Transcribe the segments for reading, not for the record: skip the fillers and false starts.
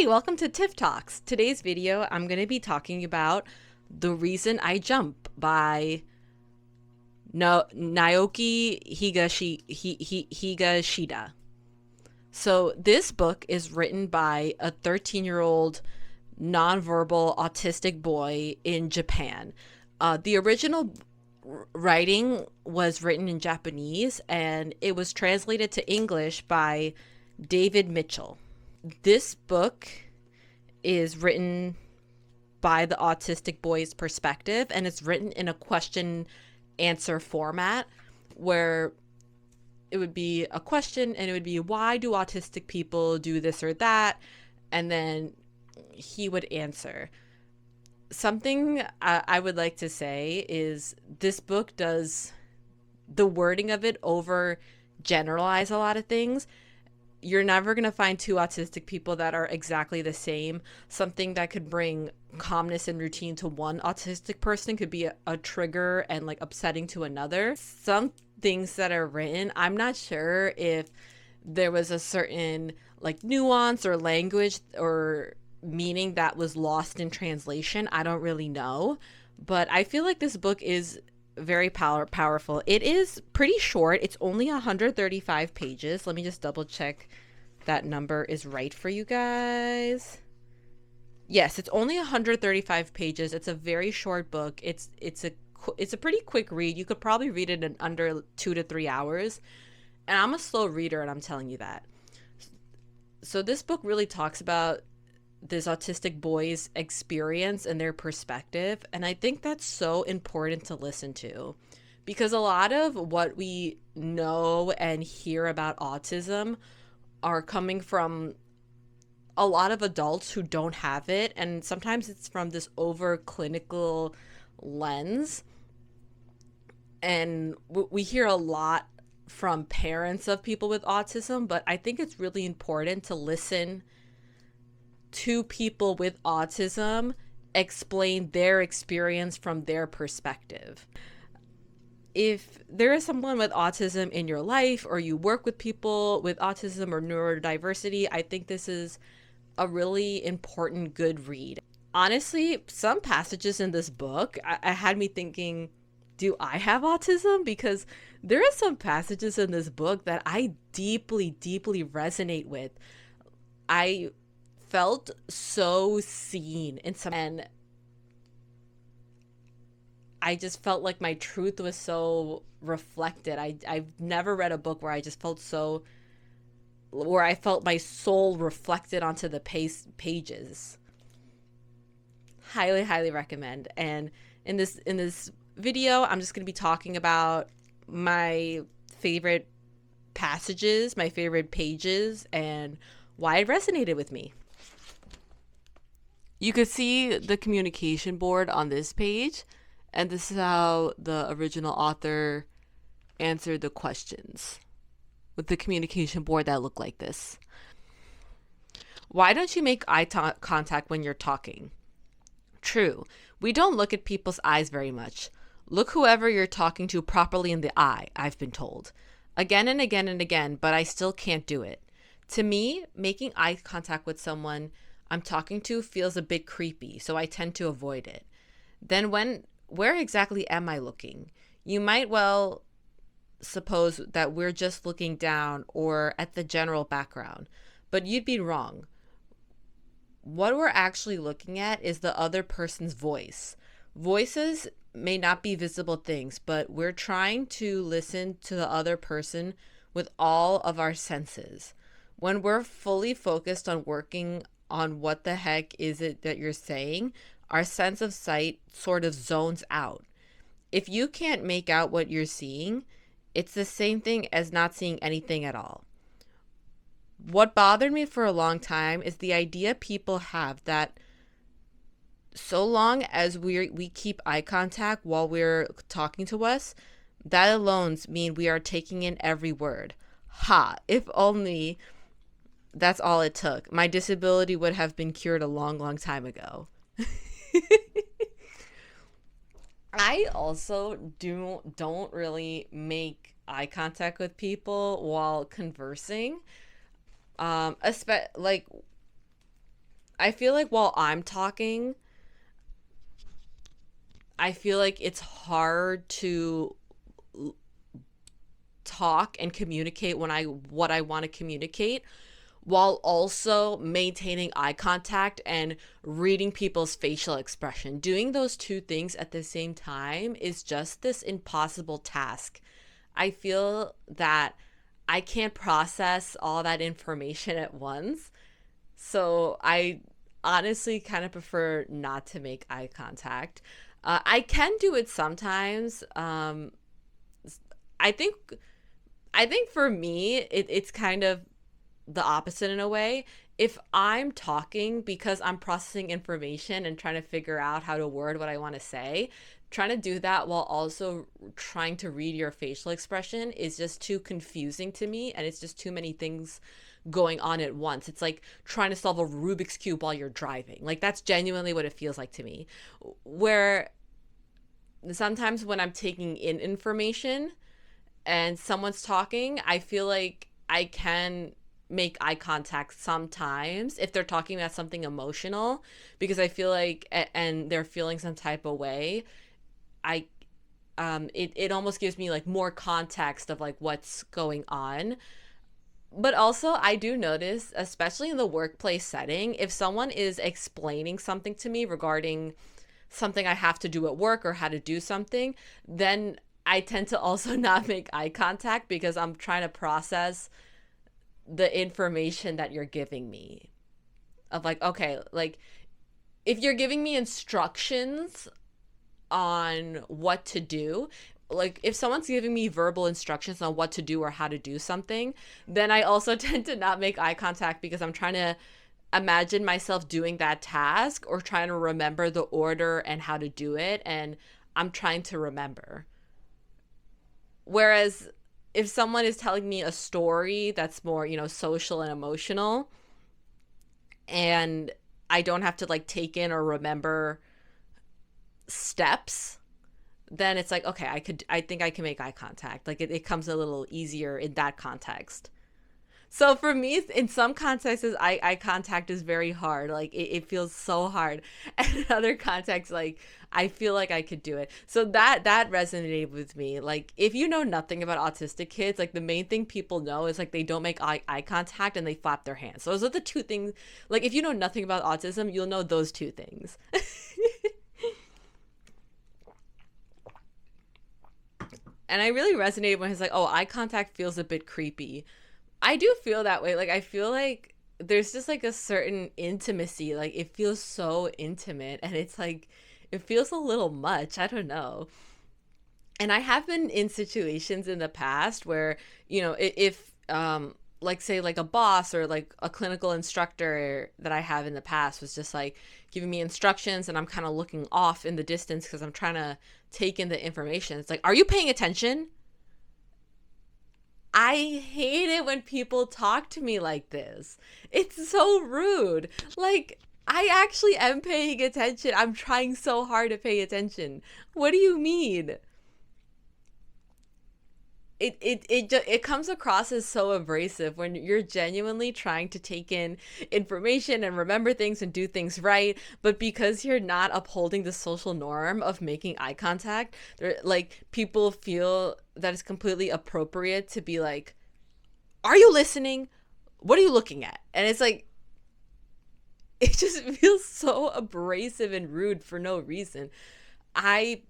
Hey, welcome to Tiff Talks. Today's video, I'm going to be talking about The Reason I Jump by Naoki Higashida. So this book is written by a 13-year-old nonverbal autistic boy in Japan. The original writing was written in Japanese and it was translated to English by David Mitchell. This book is written by the autistic boy's perspective, and it's written in a question answer format where it would be a question and it would be, why do autistic people do this or that? And then he would answer. Something I would like to say is this book does the wording of it over generalize a lot of things. You're never going to find two autistic people that are exactly the same. Something that could bring calmness and routine to one autistic person could be a trigger and like upsetting to another. Some things that are written, I'm not sure if there was a certain like nuance or language or meaning that was lost in translation. I don't really know. But I feel like this book is very powerful. It is pretty short. It's only 135 pages. Let me just double check that number is right for you guys. Yes, it's only 135 pages. It's a very short book. It's a pretty quick read. You could probably read it in under 2 to 3 hours. And I'm a slow reader, and I'm telling you that. So this book really talks about this autistic boy's experience and their perspective. And I think that's so important to listen to, because a lot of what we know and hear about autism are coming from a lot of adults who don't have it. And sometimes it's from this over clinical lens. And we hear a lot from parents of people with autism, but I think it's really important to listen to people with autism explain their experience from their perspective. If there is someone with autism in your life, or you work with people with autism or neurodiversity, I think this is a really important good read. Honestly, some passages in this book I had me thinking, do I have autism? Because there are some passages in this book that I deeply resonate with. I felt so seen in some, and I just felt like my truth was so reflected. I've never read a book where I just felt so, where I felt my soul reflected onto the pages. Highly recommend. And in this video, I'm just going to be talking about my favorite passages, my favorite pages, and why it resonated with me. You could see the communication board on this page, and this is how the original author answered the questions with the communication board that looked like this. Why don't you make eye contact when you're talking? True, we don't look at people's eyes very much. Look whoever you're talking to properly in the eye, I've been told. Again and again and again, but I still can't do it. To me, making eye contact with someone I'm talking to feels a bit creepy, so I tend to avoid it. Then where exactly am I looking? You might well suppose that we're just looking down or at the general background, but you'd be wrong. What we're actually looking at is the other person's voice. Voices may not be visible things, but we're trying to listen to the other person with all of our senses. When we're fully focused on working on what the heck is it that you're saying, our sense of sight sort of zones out. If you can't make out what you're seeing, it's the same thing as not seeing anything at all. What bothered me for a long time is the idea people have that so long as we keep eye contact while we're talking to us, that alone means we are taking in every word. Ha, if only that's all it took. My disability would have been cured a long time ago. I also don't really make eye contact with people while conversing. Like I feel like while I'm talking, I feel like it's hard to talk and communicate when I what I want to communicate while also maintaining eye contact and reading people's facial expression. Doing those two things at the same time is just this impossible task. I feel that I can't process all that information at once. So I honestly kind of prefer not to make eye contact. I can do it sometimes. I think I think for me, it's kind of the opposite in a way. If I'm talking because I'm processing information and trying to figure out how to word what I want to say, trying to do that while also trying to read your facial expression is just too confusing to me. And it's just too many things going on at once. It's like trying to solve a Rubik's Cube while you're driving. Like, that's genuinely what it feels like to me. Where sometimes when I'm taking in information and someone's talking, I feel like I can make eye contact sometimes if they're talking about something emotional, because I feel like and they're feeling some type of way. I it almost gives me like more context of like what's going on. But also, I do notice, especially in the workplace setting, if someone is explaining something to me regarding something I have to do at work or how to do something, then I tend to also not make eye contact because I'm trying to process the information that you're giving me. Of like, okay, like if you're giving me instructions on what to do, like if someone's giving me verbal instructions on what to do or how to do something, then I also tend to not make eye contact because I'm trying to imagine myself doing that task or trying to remember the order and how to do it, and I'm trying to remember. Whereas if someone is telling me a story that's more, social and emotional, and I don't have to like take in or remember steps, then it's like, okay, I think I can make eye contact. Like it comes a little easier in that context. So for me, in some contexts, eye contact is very hard. Like it feels so hard. And in other contexts, like I feel like I could do it. So that resonated with me. Like if you know nothing about autistic kids, like the main thing people know is like they don't make eye contact and they flap their hands. So those are the two things. Like if you know nothing about autism, you'll know those two things. And I really resonated when he's like, "Oh, eye contact feels a bit creepy." I do feel that way. Like I feel like there's just like a certain intimacy. Like it feels so intimate and it's like it feels a little much. I don't know. And I have been in situations in the past where, if like say like a boss or like a clinical instructor that I have in the past was just like giving me instructions and I'm kind of looking off in the distance because I'm trying to take in the information. It's like, "Are you paying attention?" I hate it when people talk to me like this. It's so rude. Like, I actually am paying attention. I'm trying so hard to pay attention. What do you mean? It comes across as so abrasive when you're genuinely trying to take in information and remember things and do things right, but because you're not upholding the social norm of making eye contact, like people feel that it's completely appropriate to be like, "Are you listening? What are you looking at?" And it's like it just feels so abrasive and rude for no reason. I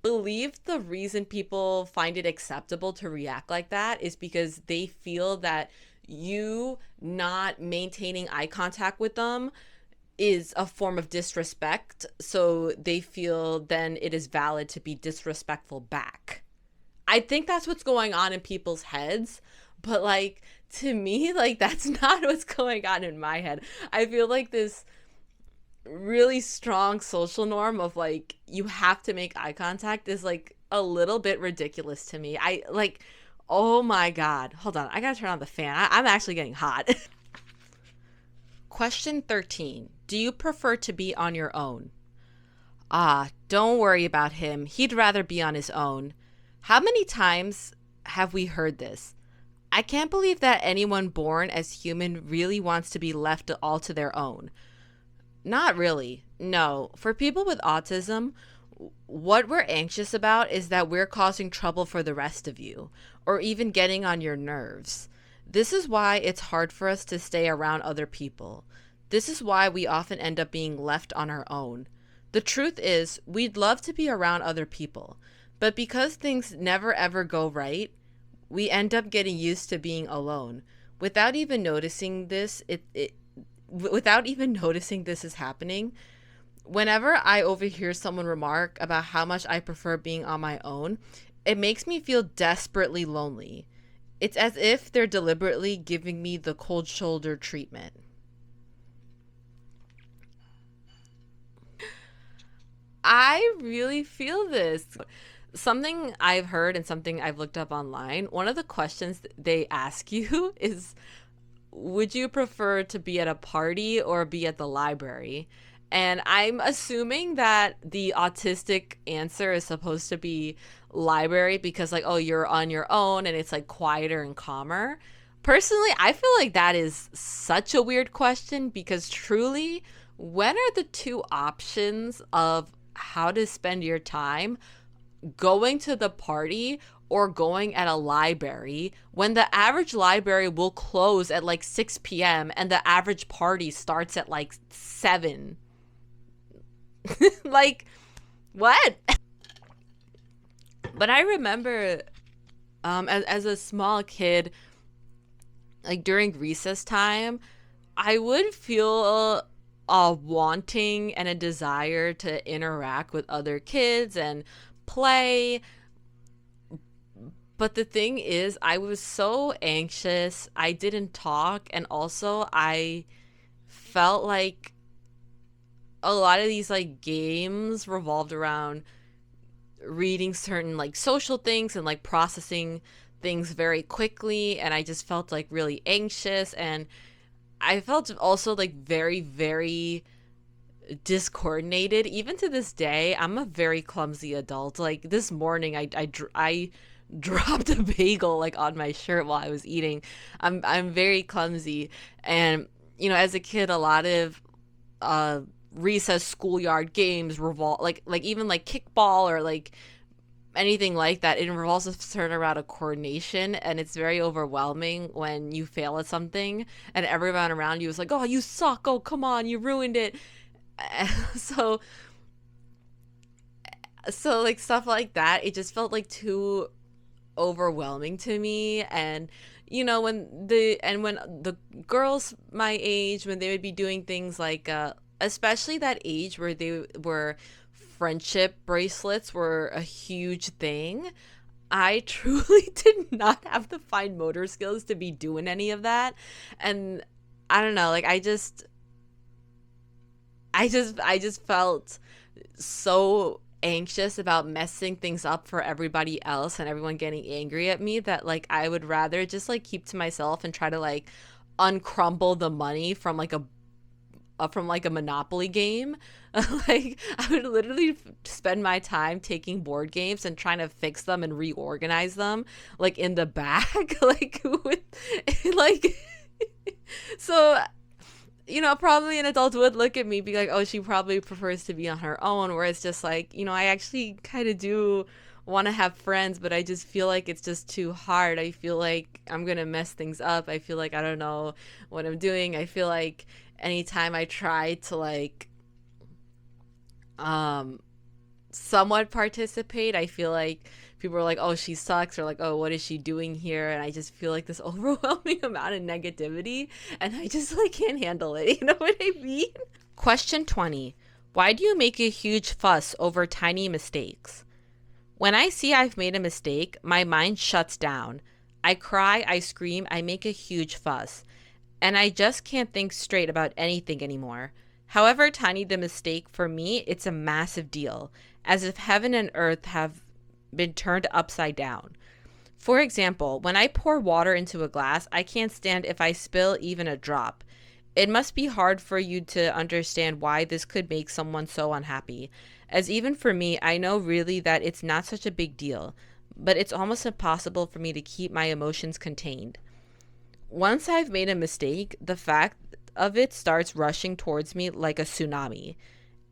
believe the reason people find it acceptable to react like that is because they feel that you not maintaining eye contact with them is a form of disrespect. So they feel then it is valid to be disrespectful back. I think that's what's going on in people's heads. But like to me, like that's not what's going on in my head. I feel like this really strong social norm of like you have to make eye contact is like a little bit ridiculous to me. I like, oh my god, hold on, I gotta turn on the fan. I'm actually getting hot. Question 13: do you prefer to be on your own? Ah, don't worry about him, he'd rather be on his own. How many times have we heard this? I can't believe that anyone born as human really wants to be left all to their own. Not really. No. For people with autism, what we're anxious about is that we're causing trouble for the rest of you, or even getting on your nerves. This is why it's hard for us to stay around other people. This is why we often end up being left on our own. The truth is, we'd love to be around other people, but because things never ever go right, we end up getting used to being alone. Without even noticing this, without even noticing this is happening, whenever I overhear someone remark about how much I prefer being on my own, it makes me feel desperately lonely. It's as if they're deliberately giving me the cold shoulder treatment. I really feel this. Something I've heard and something I've looked up online, one of the questions they ask you is, would you prefer to be at a party or be at the library? And I'm assuming that the autistic answer is supposed to be library because, like, oh, you're on your own and it's like quieter and calmer. Personally, I feel like that is such a weird question because truly, when are the two options of how to spend your time going to the party or going at a library when the average library will close at like 6 p.m. and the average party starts at like 7? Like, what? But I remember as a small kid, like during recess time, I would feel a wanting and a desire to interact with other kids and play. But the thing is, I was so anxious. I didn't talk. And also, I felt like a lot of these like games revolved around reading certain like social things and like processing things very quickly. And I just felt like really anxious. And I felt also like very, very discoordinated. Even to this day, I'm a very clumsy adult. Like this morning, I dropped a bagel like on my shirt while I was eating. I'm very clumsy, and as a kid, a lot of uh recess schoolyard games revolve like even like kickball or like anything like that. It involves a certain amount of coordination, and it's very overwhelming when you fail at something and everyone around you is like, "Oh, you suck! Oh, come on, you ruined it." so so like stuff like that, it just felt like too overwhelming to me. And when the girls my age, when they would be doing things like especially that age where they were friendship bracelets were a huge thing, I truly did not have the fine motor skills to be doing any of that. And I don't know, like I just felt so anxious about messing things up for everybody else and everyone getting angry at me that like I would rather just like keep to myself and try to like uncrumble the money from like a Monopoly game. Like I would literally spend my time taking board games and trying to fix them and reorganize them like in the back like with like so probably an adult would look at me be like, oh, she probably prefers to be on her own, where it's just like, I actually kind of do want to have friends, but I just feel like it's just too hard. I feel like I'm going to mess things up. I feel like I don't know what I'm doing. I feel like anytime I try to like um somewhat participate, I feel like people are like, oh, she sucks, or like, oh, what is she doing here? And I just feel like this overwhelming amount of negativity, and I just like can't handle it. You know what I mean? Question 20. Why do you make a huge fuss over tiny mistakes? When I see I've made a mistake, my mind shuts down. I cry, I scream, I make a huge fuss, and I just can't think straight about anything anymore. However tiny the mistake, for me, it's a massive deal, as if heaven and earth have been turned upside down. For example, when I pour water into a glass, I can't stand if I spill even a drop. It must be hard for you to understand why this could make someone so unhappy, as even for me, I know really that it's not such a big deal, but it's almost impossible for me to keep my emotions contained. Once I've made a mistake, the fact of it starts rushing towards me like a tsunami.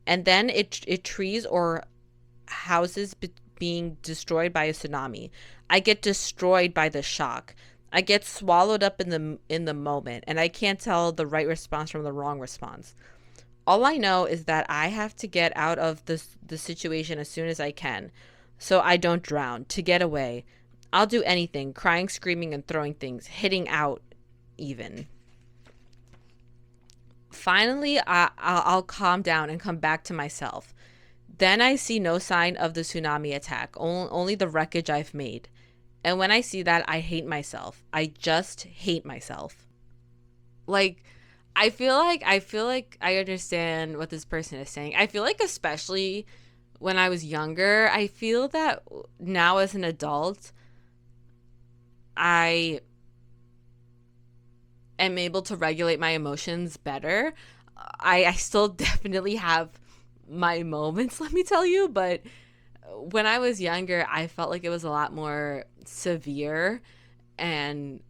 And then it trees or houses being destroyed by a tsunami. I get destroyed by the shock. I get swallowed up in the moment, and I can't tell the right response from the wrong response. All I know is that I have to get out of the situation as soon as I can, so I don't drown, to get away. I'll do anything, crying, screaming, and throwing things, hitting out even. Finally, I'll calm down and come back to myself. Then I see no sign of the tsunami attack, only the wreckage I've made. And when I see that, I hate myself. I just hate myself. Like, I feel like I understand what this person is saying. I feel like, especially when I was younger, I feel that now as an adult, I am able to regulate my emotions better. I still definitely have my moments, let me tell you, but when I was younger, I felt like it was a lot more severe. And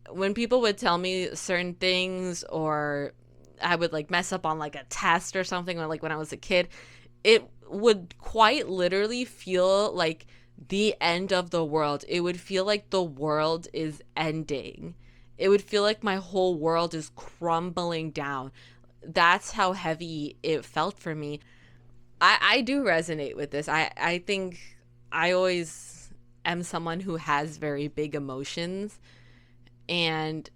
when people would tell me certain things, or I would like mess up on like a test or something, or like when I was a kid, it would quite literally feel like the end of the world. It would feel like the world is ending. It would feel like my whole world is crumbling down. That's how heavy it felt for me. I do resonate with this. I think I always am someone who has very big emotions. And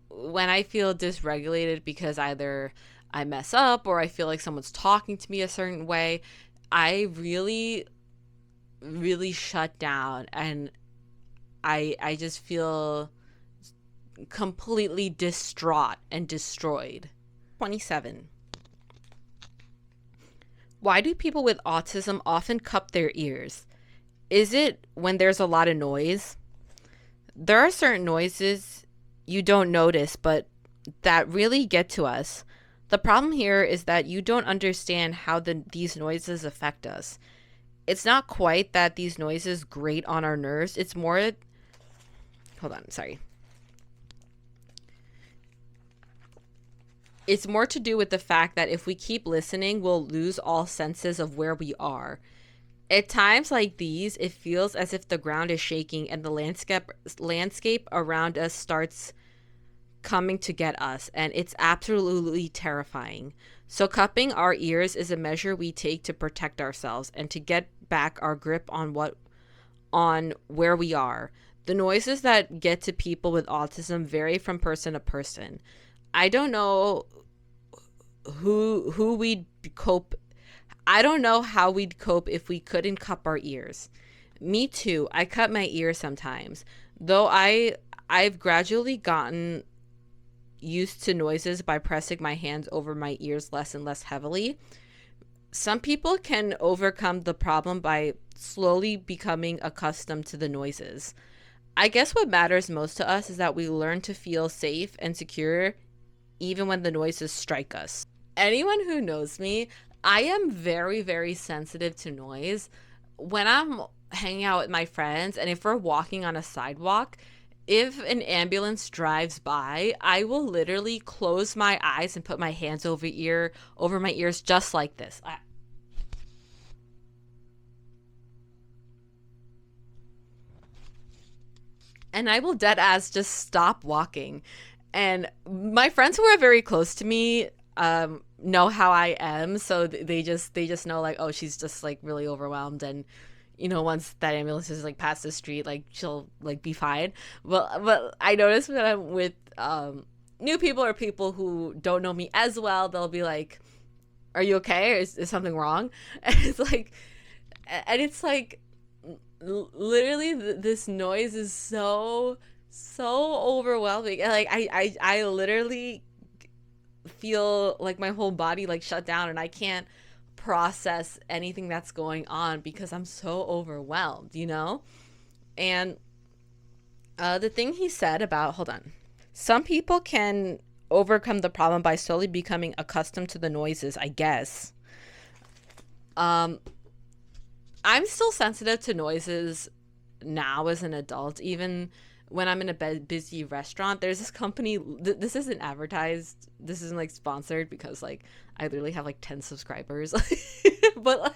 when I feel dysregulated because either I mess up or I feel like someone's talking to me a certain way, I really, really shut down, and I just feel completely distraught and destroyed. 27. Why do people with autism often cup their ears? Is it when there's a lot of noise? There are certain noises you don't notice, but that really get to us. The problem here is that you don't understand how these noises affect us. It's not quite that these noises grate on our nerves. It's more... Hold on, sorry. It's more to do with the fact that if we keep listening, we'll lose all senses of where we are. At times like these, it feels as if the ground is shaking and the landscape around us starts coming to get us, and it's absolutely terrifying. So cupping our ears is a measure we take to protect ourselves and to get back our grip on where we are. The noises that get to people with autism vary from person to person. I don't know who we'd cope. I don't know how we'd cope if we couldn't cup our ears. Me too. I cut my ears sometimes. Though I've gradually gotten used to noises by pressing my hands over my ears less and less heavily. Some people can overcome the problem by slowly becoming accustomed to the noises. I guess what matters most to us is that we learn to feel safe and secure even when the noises strike us. Anyone who knows me, I am very, very sensitive to noise. When I'm hanging out with my friends and if we're walking on a sidewalk, if an ambulance drives by, I will literally close my eyes and put my hands over my ears just like this. And I will dead ass just stop walking. And my friends who are very close to me know how I am, so they just know, like, oh, she's just like really overwhelmed, and once that ambulance is like past the street, like she'll like be fine. But I notice when I'm with new people or people who don't know me as well, they'll be like, "Are you okay? Or is something wrong?" And it's like literally this noise is so overwhelming. Like I literally feel like my whole body like shut down, and I can't process anything that's going on because I'm so overwhelmed, And the thing he said about, hold on, some people can overcome the problem by slowly becoming accustomed to the noises, I guess. I'm still sensitive to noises now as an adult, even when I'm in a busy restaurant, there's this company. This isn't advertised. This isn't like sponsored because like I literally have like 10 subscribers. But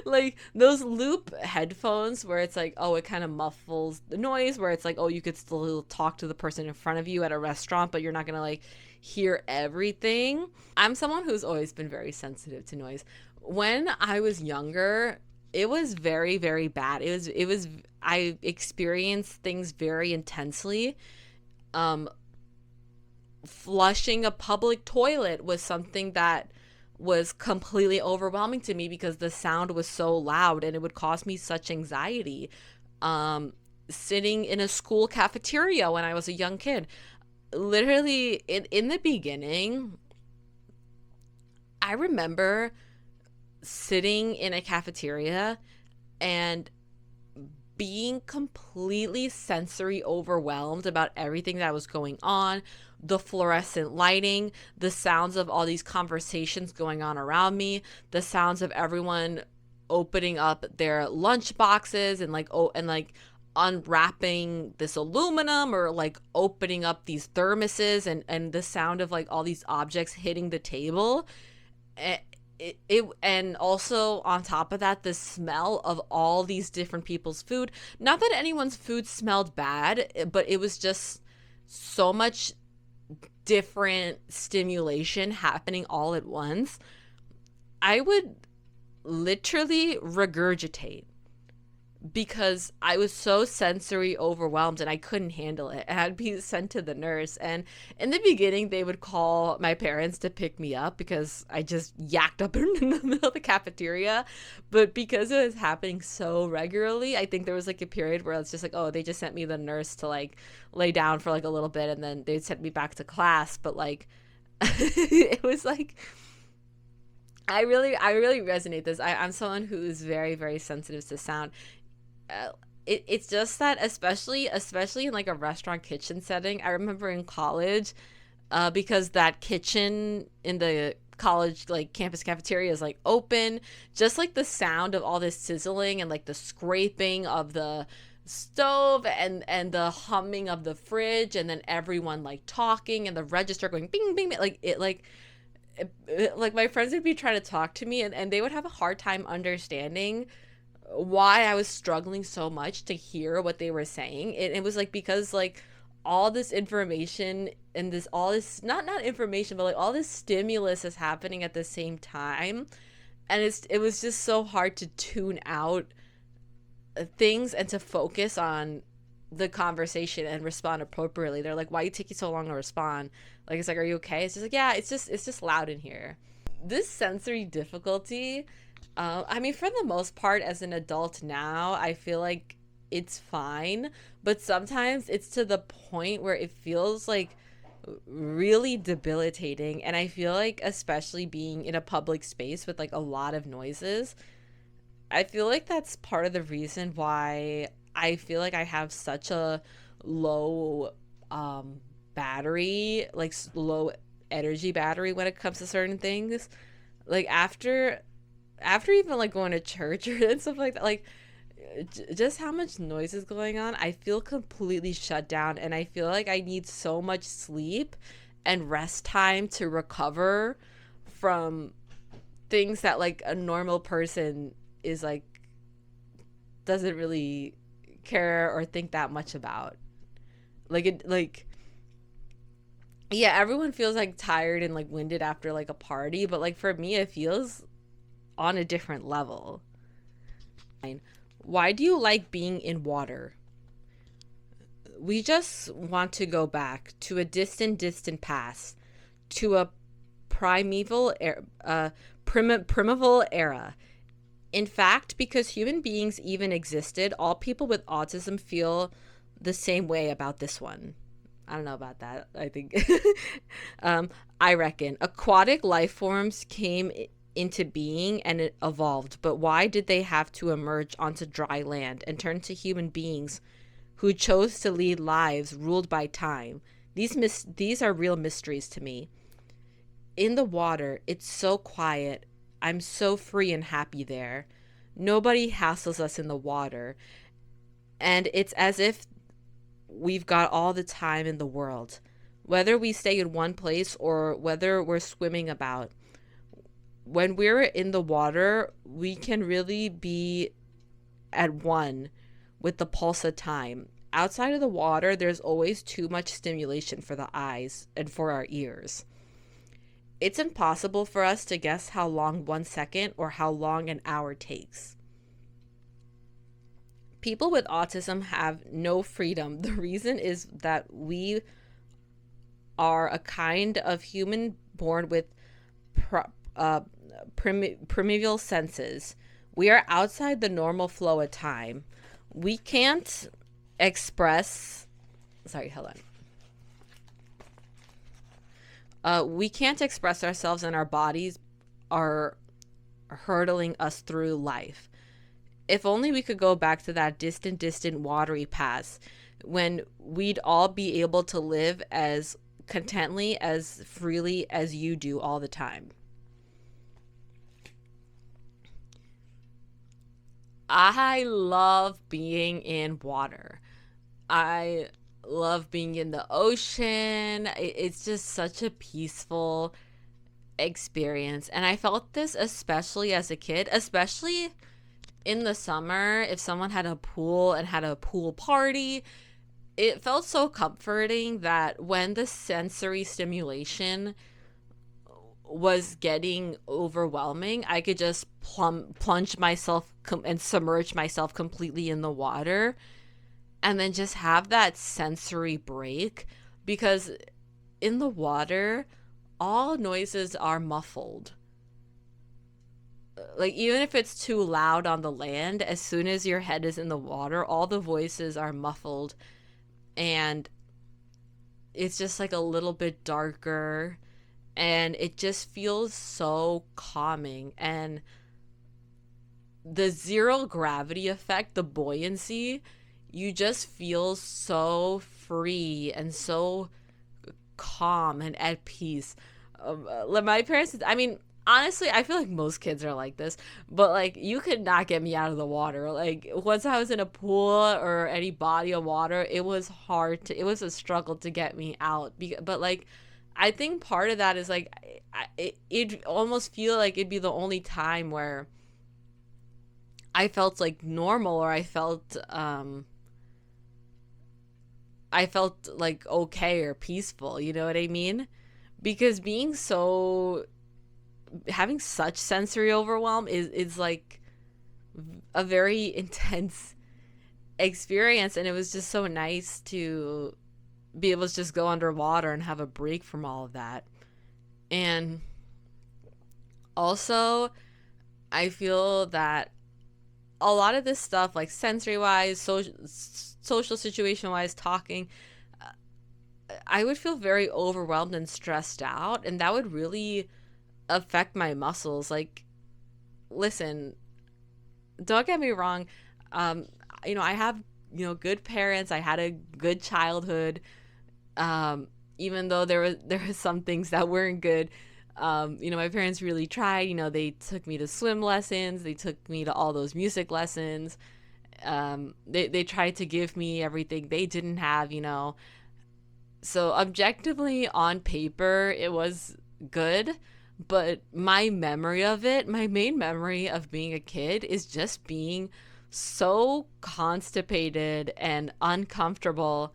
like those loop headphones where it's like, oh, it kind of muffles the noise, where it's like, oh, you could still talk to the person in front of you at a restaurant, but you're not gonna like hear everything. I'm someone who's always been very sensitive to noise. When I was younger, it was very, very bad. It was I experienced things very intensely. Um Flushing a public toilet was something that was completely overwhelming to me because the sound was so loud and it would cause me such anxiety. Sitting in a school cafeteria when I was a young kid, literally in the beginning, I remember sitting in a cafeteria and being completely sensory overwhelmed about everything that was going on, the fluorescent lighting, the sounds of all these conversations going on around me, the sounds of everyone opening up their lunch boxes and like, oh, and like unwrapping this aluminum, or like opening up these thermoses, and the sound of like all these objects hitting the table. And also on top of that, the smell of all these different people's food. Not that anyone's food smelled bad, but it was just so much different stimulation happening all at once. I would literally regurgitate because I was so sensory overwhelmed and I couldn't handle it. And I'd be sent to the nurse. And in the beginning, they would call my parents to pick me up because I just yacked up in the middle of the cafeteria. But because it was happening so regularly, I think there was like a period where it's just like, oh, they just sent me the nurse to like lay down for like a little bit and then they'd send me back to class. But like, it was like, I really resonate this. I'm someone who is very, very sensitive to sound. It's just that especially in like a restaurant kitchen setting. I remember in college, because that kitchen in the college like campus cafeteria is like open, just like the sound of all this sizzling and like the scraping of the stove and the humming of the fridge, and then everyone like talking and the register going bing bing, bing, like it like my friends would be trying to talk to me, and they would have a hard time understanding why I was struggling so much to hear what they were saying. It was like because like all this information and this all this not information but like all this stimulus is happening at the same time, and it was just so hard to tune out things and to focus on the conversation and respond appropriately. They're like, why are you taking so long to respond? Like, it's like, are you okay? It's just like, yeah, it's just loud in here. This sensory difficulty, I mean, for the most part, as an adult now, I feel like it's fine, but sometimes it's to the point where it feels like really debilitating. And I feel like, especially being in a public space with like a lot of noises, I feel like that's part of the reason why I feel like I have such a low battery, like low energy battery when it comes to certain things. Like after even like going to church or and stuff like that, like just how much noise is going on, I feel completely shut down, and I feel like I need so much sleep and rest time to recover from things that like a normal person is like doesn't really care or think that much about. Like it like yeah, everyone feels like tired and like winded after like a party, but like for me it feels on a different level. Why do you like being in water? We just want to go back to a distant past, to a primeval era. In fact, because human beings even existed, all people with autism feel the same way about this one. I don't know about that. I think I reckon aquatic life forms came into being and it evolved, but why did they have to emerge onto dry land and turn to human beings who chose to lead lives ruled by time? These are real mysteries to me. In the water, it's so quiet. I'm so free and happy there. Nobody hassles us in the water. And it's as if we've got all the time in the world. Whether we stay in one place or whether we're swimming about, when we're in the water, we can really be at one with the pulse of time. Outside of the water, there's always too much stimulation for the eyes and for our ears. It's impossible for us to guess how long 1 second or how long an hour takes. People with autism have no freedom. The reason is that we are a kind of human born with primeval senses. We are outside the normal flow of time. We can't express. Sorry, hold on. We can't express ourselves, and our bodies are hurtling us through life. If only we could go back to that distant, watery past when we'd all be able to live as contently, as freely as you do all the time. I love being in water. I love being in the ocean. It's just such a peaceful experience. And I felt this especially as a kid, especially in the summer, if someone had a pool and had a pool party. It felt so comforting that when the sensory stimulation was getting overwhelming, I could just plunge myself and submerge myself completely in the water and then just have that sensory break, because in the water, all noises are muffled. Like, even if it's too loud on the land, as soon as your head is in the water, all the voices are muffled, and it's just like a little bit darker, and it just feels so calming. And the zero gravity effect, the buoyancy, you just feel so free and so calm and at peace. My parents, I mean, honestly, I feel like most kids are like this, but like, you could not get me out of the water. Like, once I was in a pool or any body of water, it was it was a struggle to get me out. But like, I think part of that is like, it almost feel like it'd be the only time where I felt like normal, or I felt like okay or peaceful, you know what I mean? Because having such sensory overwhelm is like a very intense experience, and it was just so nice to be able to just go underwater and have a break from all of that. And also, I feel that a lot of this stuff, like sensory wise, social situation wise, talking, I would feel very overwhelmed and stressed out, and that would really affect my muscles. Like, listen, don't get me wrong, I have, good parents. I had a good childhood, even though there was some things that weren't good. My parents really tried. They took me to swim lessons, they took me to all those music lessons. They tried to give me everything they didn't have. So objectively, on paper, it was good. But my main memory of being a kid is just being so constipated and uncomfortable,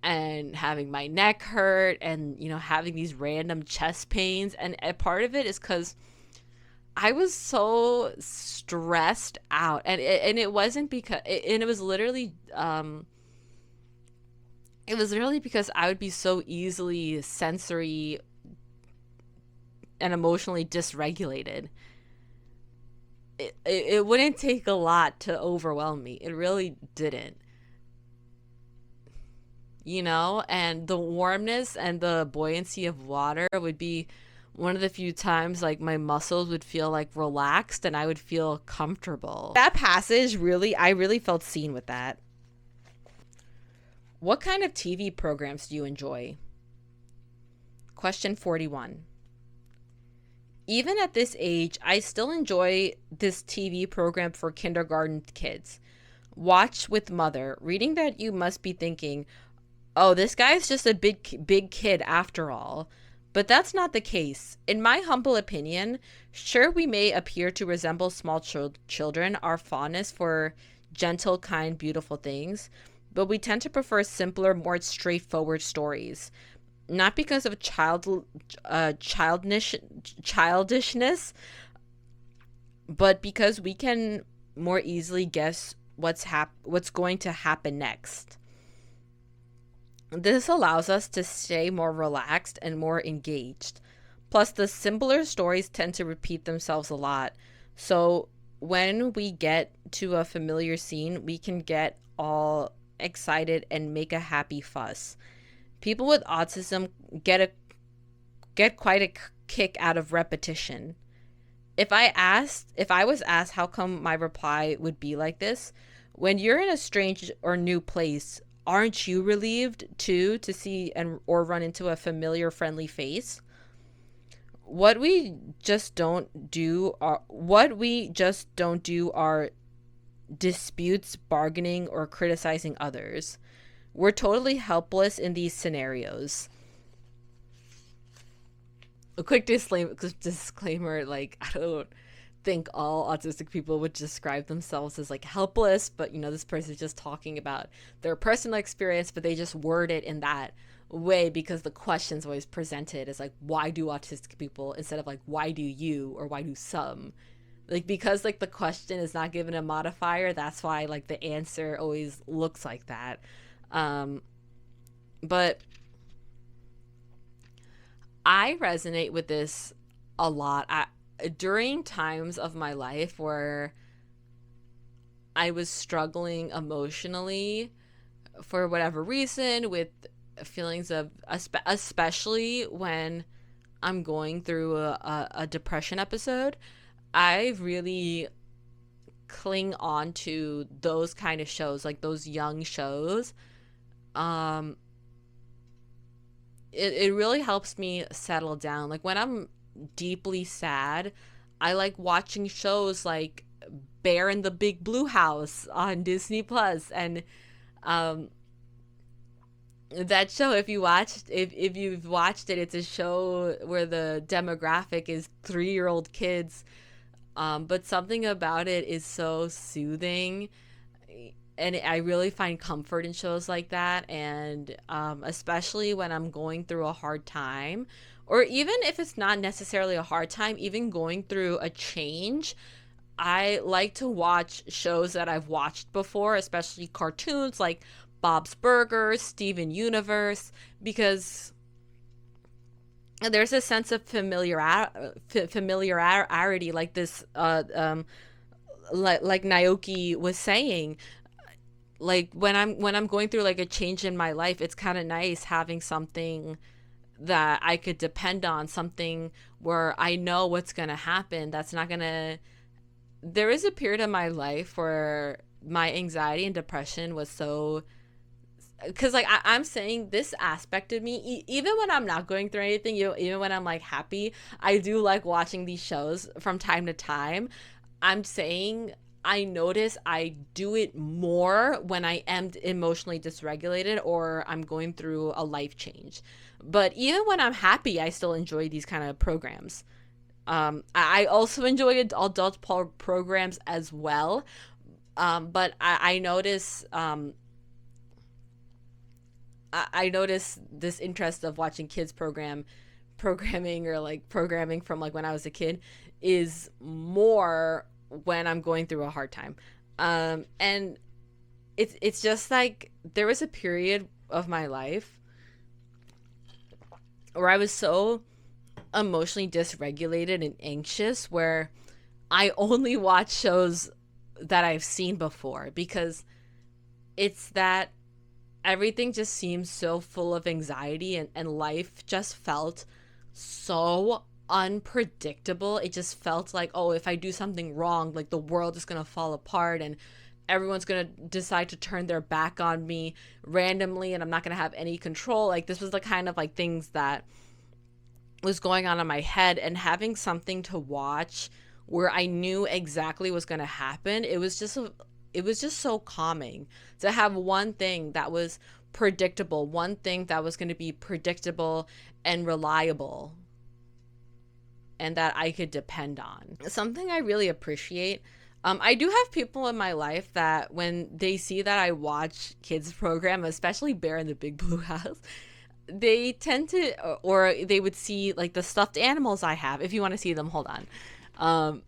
and having my neck hurt, and, having these random chest pains. And a part of it is because I was so stressed out. And it wasn't because, and it was literally, because I would be so easily sensory and emotionally dysregulated. It wouldn't take a lot to overwhelm me. It really didn't. And the warmness and the buoyancy of water would be one of the few times like my muscles would feel like relaxed and I would feel comfortable. That passage I really felt seen with that. What kind of TV programs do you enjoy? Question 41. Even at this age, I still enjoy this TV program for kindergarten kids. Watch with Mother. Reading that, you must be thinking, oh, this guy's just a big kid after all. But that's not the case. In my humble opinion, sure, we may appear to resemble small children, our fondness for gentle, kind, beautiful things, but we tend to prefer simpler, more straightforward stories. Not because of childishness, but because we can more easily guess what's going to happen next. This allows us to stay more relaxed and more engaged. Plus, the simpler stories tend to repeat themselves a lot. So, when we get to a familiar scene, we can get all excited and make a happy fuss. People with autism get quite a kick out of repetition. If I was asked how come my reply would be like this, when you're in a strange or new place, aren't you relieved too to see and or run into a familiar friendly face? What we just don't do are disputes, bargaining, or criticizing others. We're totally helpless in these scenarios. A quick disclaimer, like, I don't think all autistic people would describe themselves as like helpless, but this person's just talking about their personal experience, but they just word it in that way because the question's always presented as like, why do autistic people, instead of like, why do you, or why do some, like, because like the question is not given a modifier, that's why like the answer always looks like that. But I resonate with this a lot. During times of my life where I was struggling emotionally for whatever reason with feelings of, especially when I'm going through a depression episode, I really cling on to those kind of shows, like those young shows. Um, it really helps me settle down. Like when I'm deeply sad, I like watching shows like Bear in the Big Blue House on Disney Plus. And um that show, if you've watched it, it's a show where the demographic is 3-year-old kids. But something about it is so soothing, and I really find comfort in shows like that. And especially when I'm going through a hard time, or even if it's not necessarily a hard time, even going through a change, I like to watch shows that I've watched before, especially cartoons like Bob's Burgers, Steven Universe, because there's a sense of familiarity, like this, like Naoki was saying. Like when I'm going through like a change in my life, it's kind of nice having something that I could depend on, something where I know what's going to happen. That's not going to, there is a period of my life where my anxiety and depression was so, because like I'm saying, this aspect of me, even when I'm not going through anything, even when I'm like happy, I do like watching these shows from time to time. I'm saying I notice I do it more when I am emotionally dysregulated or I'm going through a life change. But even when I'm happy, I still enjoy these kind of programs. I also enjoy adult programs as well. But I notice I notice this interest of watching kids programming, or like programming from like when I was a kid, is more when I'm going through a hard time. And it's just like there was a period of my life where I was so emotionally dysregulated and anxious where I only watch shows that I've seen before, because it's that everything just seems so full of anxiety, and life just felt so unpredictable. It just felt like, oh, if I do something wrong, like the world is going to fall apart and everyone's going to decide to turn their back on me randomly and I'm not going to have any control. Like this was the kind of like things that was going on in my head, and having something to watch where I knew exactly what's going to happen, it was just so calming to have one thing that was predictable, one thing that was going to be predictable and reliable and that I could depend on. Something I really appreciate. I do have people in my life that when they see that I watch kids program, especially Bear in the Big Blue House, they tend to, or they would see like the stuffed animals I have. If you want to see them, hold on.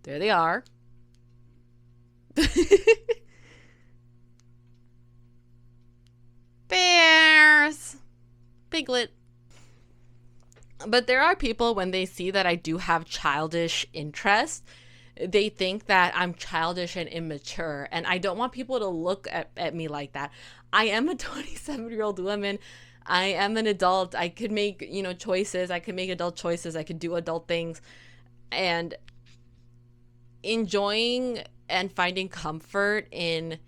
There they are. Bears. Piglet. But there are people, when they see that I do have childish interests, they think that I'm childish and immature. And I don't want people to look at me like that. I am a 27-year-old woman. I am an adult. I could make, choices. I could make adult choices. I could do adult things. And enjoying and finding comfort in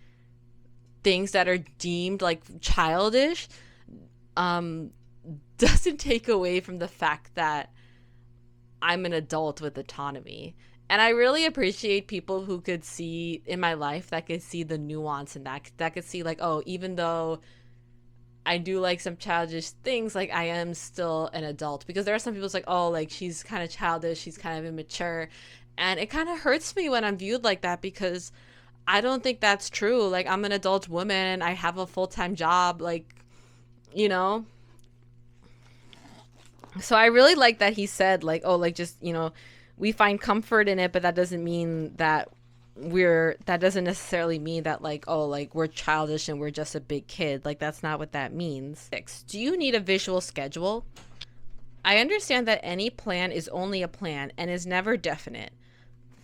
things that are deemed like childish doesn't take away from the fact that I'm an adult with autonomy. And I really appreciate people who could see in my life, that could see the nuance in that could see like, oh, even though I do like some childish things, like I am still an adult. Because there are some people who's like, oh, like she's kind of childish, she's kind of immature. And it kind of hurts me when I'm viewed like that, because I don't think that's true. Like, I'm an adult woman, I have a full-time job, like, So I really like that he said, like, oh, like, just, we find comfort in it, but that doesn't mean that that doesn't necessarily mean that, like, oh, like, we're childish and we're just a big kid. Like, that's not what that means. 6. Do you need a visual schedule? I understand that any plan is only a plan and is never definite.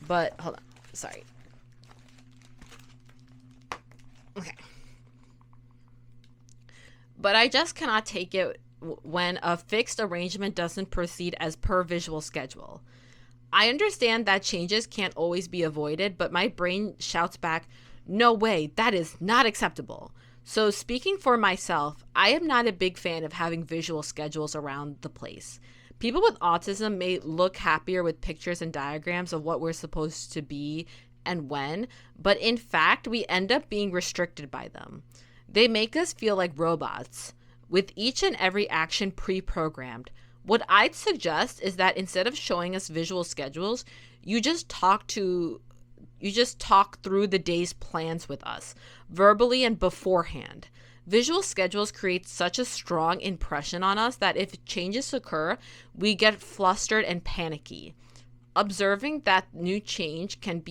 But, hold on. Sorry. Okay. But I just cannot take it when a fixed arrangement doesn't proceed as per visual schedule. I understand that changes can't always be avoided, but my brain shouts back, no way, that is not acceptable. So speaking for myself, I am not a big fan of having visual schedules around the place. People with autism may look happier with pictures and diagrams of what we're supposed to be and when, but in fact, we end up being restricted by them. They make us feel like robots, with each and every action pre-programmed. What I'd suggest is that instead of showing us visual schedules, you just talk through the day's plans with us, verbally and beforehand. Visual schedules create such a strong impression on us that if changes occur, we get flustered and panicky. Observing that new change can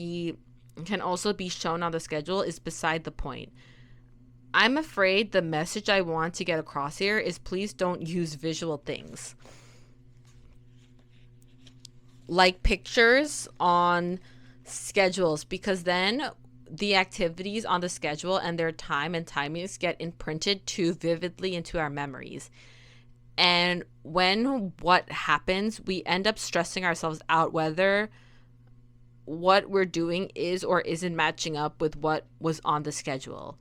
also be shown on the schedule is beside the point. I'm afraid the message I want to get across here is please don't use visual things, like pictures on schedules, because then the activities on the schedule and their time and timings get imprinted too vividly into our memories. And when what happens, we end up stressing ourselves out whether what we're doing is or isn't matching up with what was on the schedule.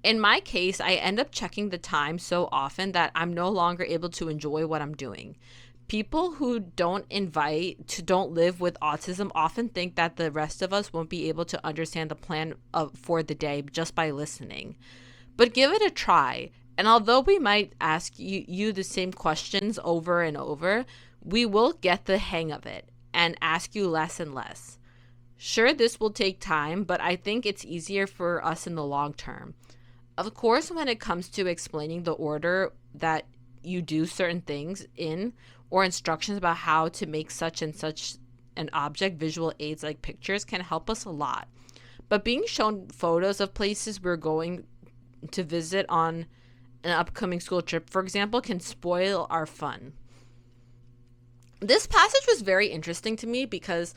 In my case, I end up checking the time so often that I'm no longer able to enjoy what I'm doing. People who don't live with autism often think that the rest of us won't be able to understand the plan for the day just by listening. But give it a try. And although we might ask you the same questions over and over, we will get the hang of it and ask you less and less. Sure, this will take time, but I think it's easier for us in the long term. Of course, when it comes to explaining the order that you do certain things in, or instructions about how to make such and such an object, visual aids like pictures can help us a lot. But being shown photos of places we're going to visit on an upcoming school trip, for example, can spoil our fun. This passage was very interesting to me because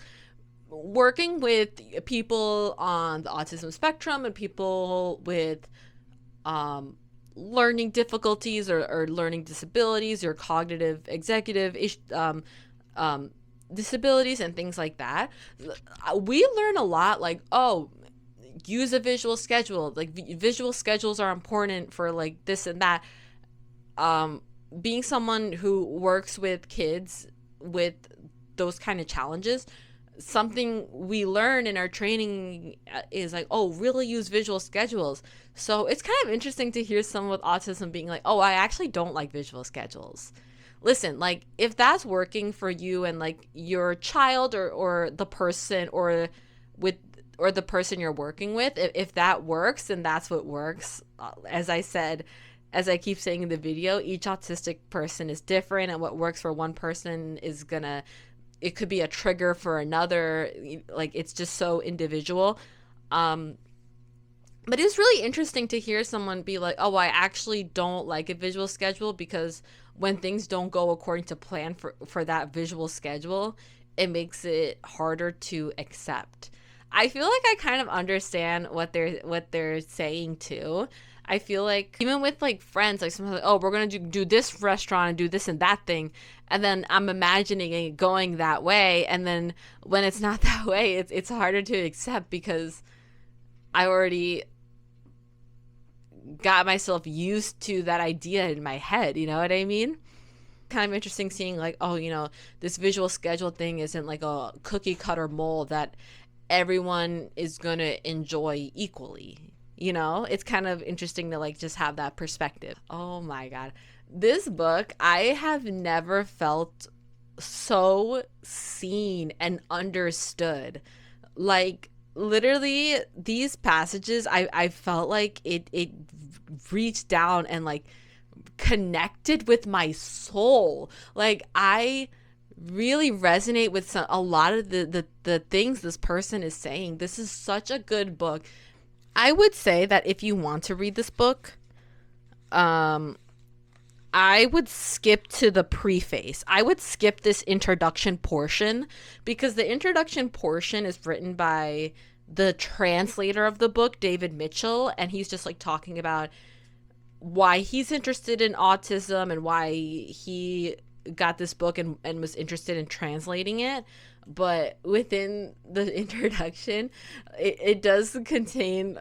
working with people on the autism spectrum and people with learning difficulties or learning disabilities or cognitive executive disabilities and things like that, we learn a lot, like, oh, use a visual schedule, like visual schedules are important for like this and that. Being someone who works with kids with those kind of challenges, something we learn in our training is like, oh, really use visual schedules. So it's kind of interesting to hear someone with autism being like, oh, I actually don't like visual schedules. Listen, like, if that's working for you and like your child or the person with or the person you're working with, if that works, then that's what works. As I said, as I keep saying in the video, each autistic person is different, and what works for one person is gonna, it could be a trigger for another. Like, it's just so individual. But it's really interesting to hear someone be like, oh, I actually don't like a visual schedule, because when things don't go according to plan for that visual schedule, it makes it harder to accept. I feel like I kind of understand what they're saying too. I feel like even with like friends, like sometimes like, oh, we're gonna do this restaurant and do this and that thing, and then I'm imagining it going that way, and then when it's not that way, it's harder to accept because I already got myself used to that idea in my head. You know what I mean? Kind of interesting seeing like, oh, this visual schedule thing isn't like a cookie cutter mold that everyone is gonna enjoy equally. It's kind of interesting to like just have that perspective. Oh my god, this book, I have never felt so seen and understood. Like, literally, these passages, I felt like it reached down and like connected with my soul. Like, I really resonate with a lot of the things this person is saying. This is such a good book. I would say that if you want to read this book, I would skip to the preface. I would skip this introduction portion, because the introduction portion is written by the translator of the book, David Mitchell, and he's just like talking about why he's interested in autism and why he got this book and was interested in translating it. But within the introduction, it does contain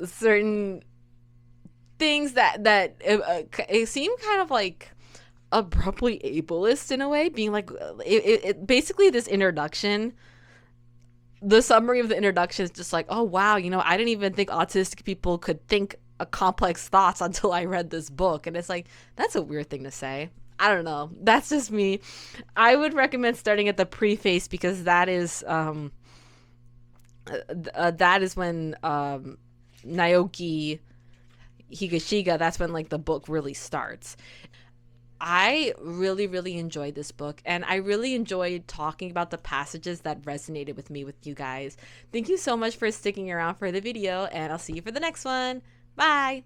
certain things that it seem kind of like abruptly ableist in a way, being like, it basically, this introduction, the summary of the introduction is just like, oh wow, I didn't even think autistic people could think a complex thoughts until I read this book. And it's like, that's a weird thing to say. I don't know. That's just me. I would recommend starting at the preface, because that is when Naoki Higashida, that's when like the book really starts. I really, really enjoyed this book, and I really enjoyed talking about the passages that resonated with me with you guys. Thank you so much for sticking around for the video, and I'll see you for the next one. Bye!